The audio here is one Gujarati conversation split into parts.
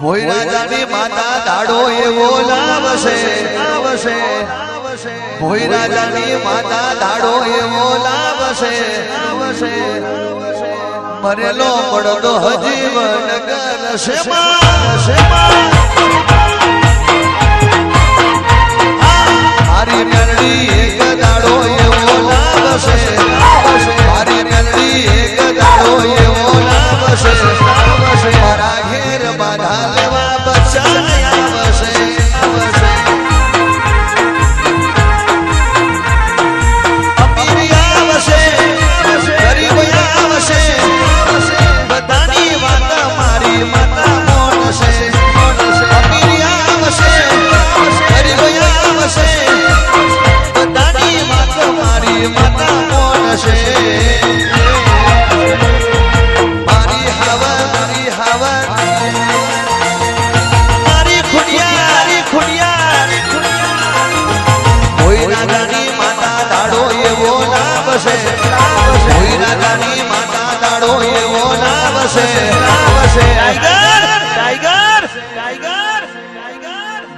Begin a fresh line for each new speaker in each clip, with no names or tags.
હોય રાજાની માતા દાડો એવો લાવશે આવશે હોય રાજાની માતા દાડો એવો લાવશે આવશે મરેલો પડદો હજીવન કરશે મારી મેલડી એક દાડો એવો લાવશે મારી મેલડી એક દાડો એવો લાવશે મારા ઘેર બાધા લેવા બચ્ચા આવશે અમીર આવશે ગરીબ આવશે બધાની વાત મારી માતા મોનશે અમીર આવશે ગરીબ આવશે બધાની વાત મારી માતા મોનશે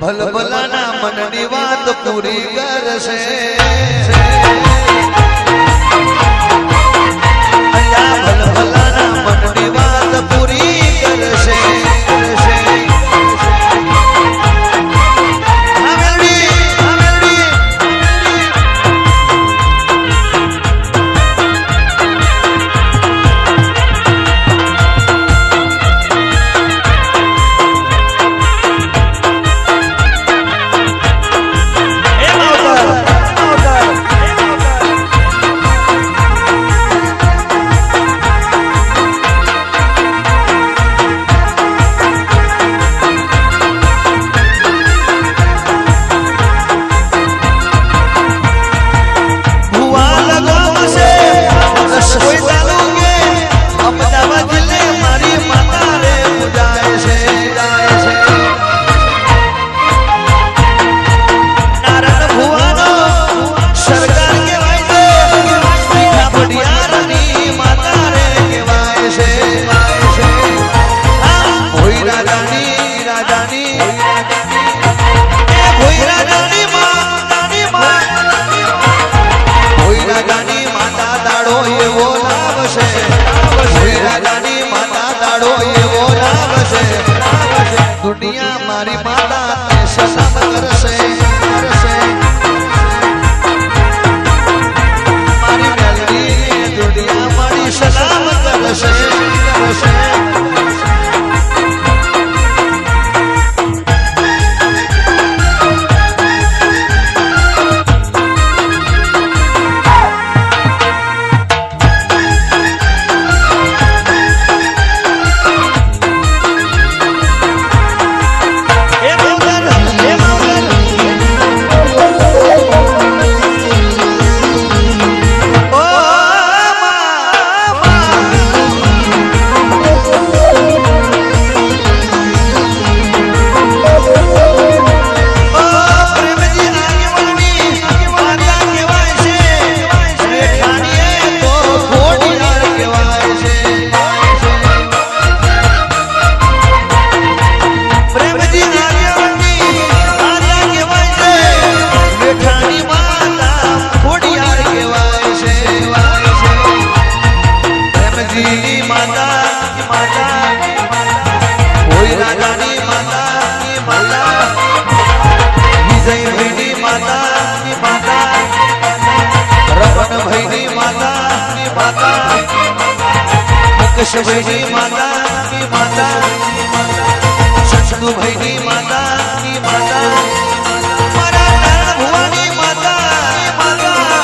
ભલભલાના મનની વાત પૂરી કરશે ભલભલાના મનની વાત પૂરી કરશે દુનિયા મારી માતા સલામ કરશે મારી મેલડી દુનિયા મારી સલામ કરશે ભાઈની માતા માતા સસુ ભાઈની માતા માતા મારા નારાયણ ભુવાની માતા માતા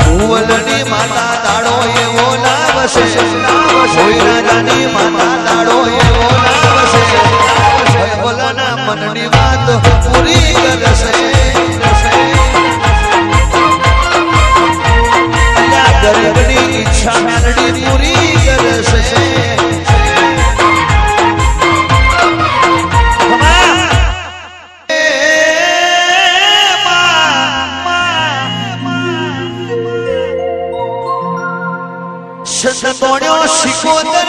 ભુવલની માતા દાડો એવો લાવશે કોઈ રાજાની માતા દાડો એવો લાવશે ભલભલાના મનની વાત પૂરી કરશે ગરીબની ઈચ્છા મેલડી પૂરી કરશે શતકોણ્યો શિકોતર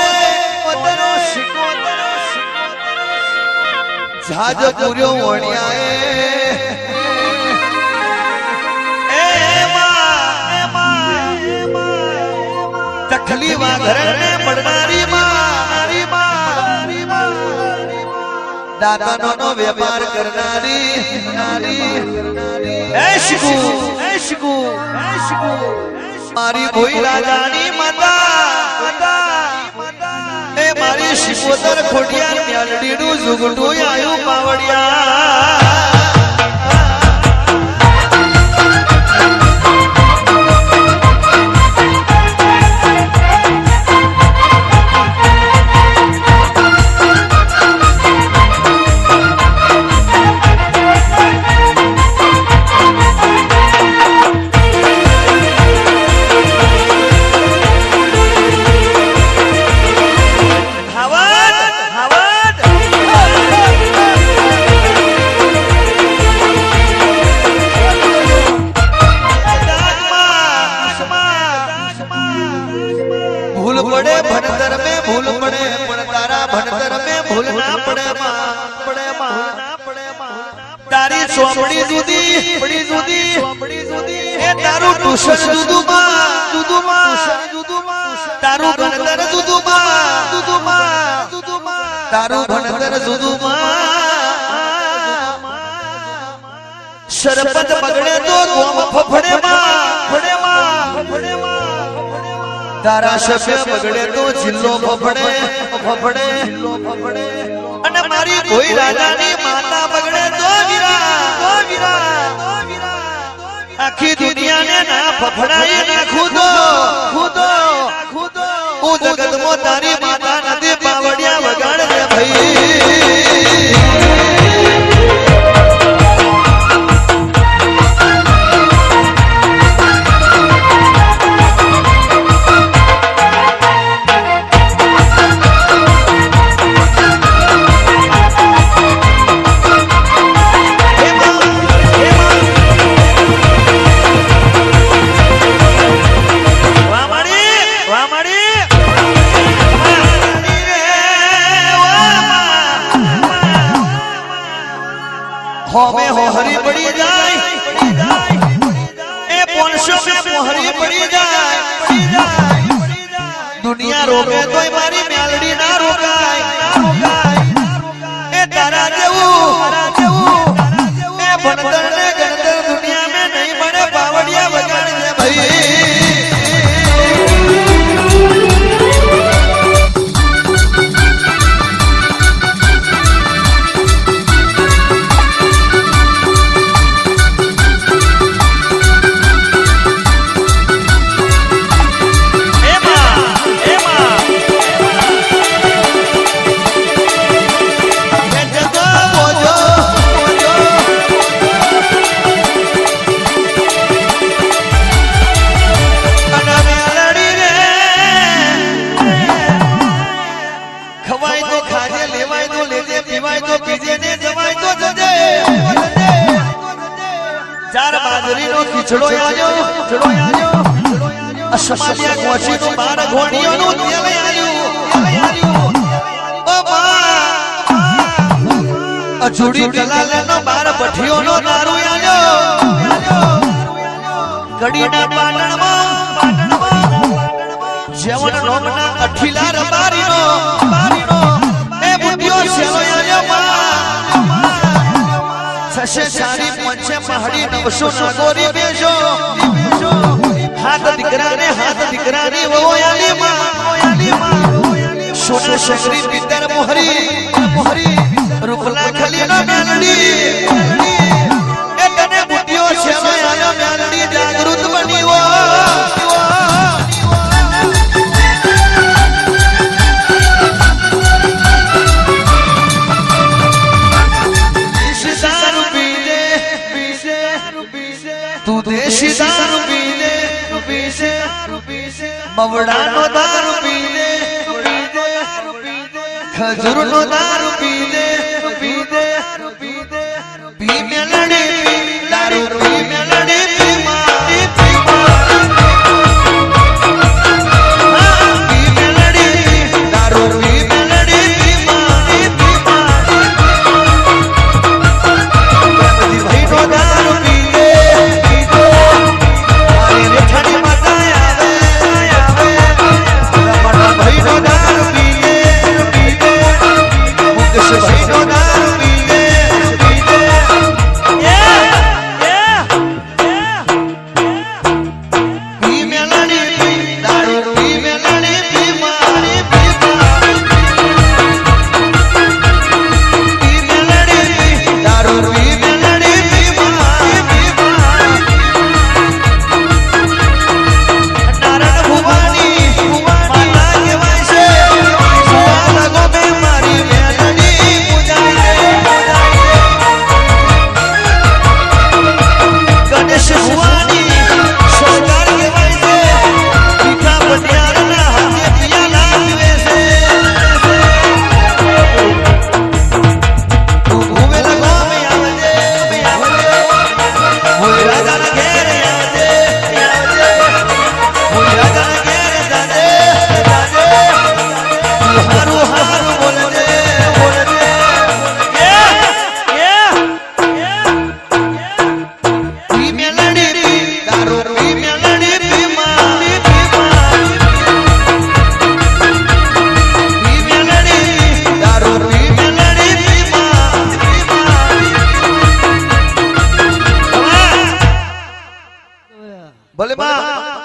જહાજ પૂર્યો વણિયાએ તખલી વાઘરને મળનારી દાદાનો નો વેપાર કરનારી મારી ભોઈ રાજાની માતા એ મારી શિકોતર ખોડિયાર મ્યાલડીનું ઝુગડું આયુ પાવડિયા તારી સોમડી જુદી એ તારું ટુશન જુદુમાં તારું ભણતર જુદુમાં તારું ભણતર જુદુમાં શરબત બગડે તો ગોમ ફફડે તારા સફે બગડે તો જિલ્લો ફફડે અને મારી કોઈ રાજાની માતા બગડે તો વીરા આખી દુનિયાને ના ફફડાઈ નાખું તો હું જગતમાં તારી માતા નથી પાવડિયા વગાડ રે ભાઈ होमे होहरी पड़ी जाए ए 500 में मोहरी पड़ी जाए दुनिया रोके तो मारी म्यालडी ना रोकाय ए तारा जेवू ए भणतर ने गणतर दुनिया में नहीं बने पावडिया वगाड़ दे भाई खिचड़ो आयो असमालिया गोची नो बार घोड़ियों नो तेल आयो ओ मां अजुड़ी कलाले नो बार पठियों नो दारू आयो गड़ीना पाटण में जेवण रोमना अठीला रबारी नो ए बुढ़ियो सेलो आयो मां छसे सारी पंचे पहाड़ी नवसो नागोरी बेजो हाथ दिकराने वो याली मां सोना शगरी पितर मोहरी रूपला खली ना म्यालडी ए तने बुढ़ियो छेलो आयो म्यालडी जागृत बनी वो देशी दारू पी ले मवड़ा नो दारू पी ले खजूर नो दारू पी ले पी मेलड़ी दारू पी मेलड़ी पी मारी पी मेलड़ी दारू पी मेलड़ी पी मारी શશીનો દારૂ પીવે પી મેલડી દારૂ પી મેલડી પી મારી પી મેલડી દારૂ પી મેલડી પી મારી પી નારાયણ ભુવાની માતા કહેવાય છે સુવાલા ગોમે મારી મેલડી પૂજાય ગણેશ ભુવાની સરકાર કહેવાય છે પીઠા પટિયારના હાથે પિયા લાવે છે તું ભૂવેલા ગોમે આવજે હોય રાજાના ઘેર આવજે હોય રાજાના ઘેર જાજે તું હારું હારું બોલજે પી મેલડી દારૂ પી મેલડી પી મારી પી મેલડી દારૂ પી મેલડી પી મારી ભલે બા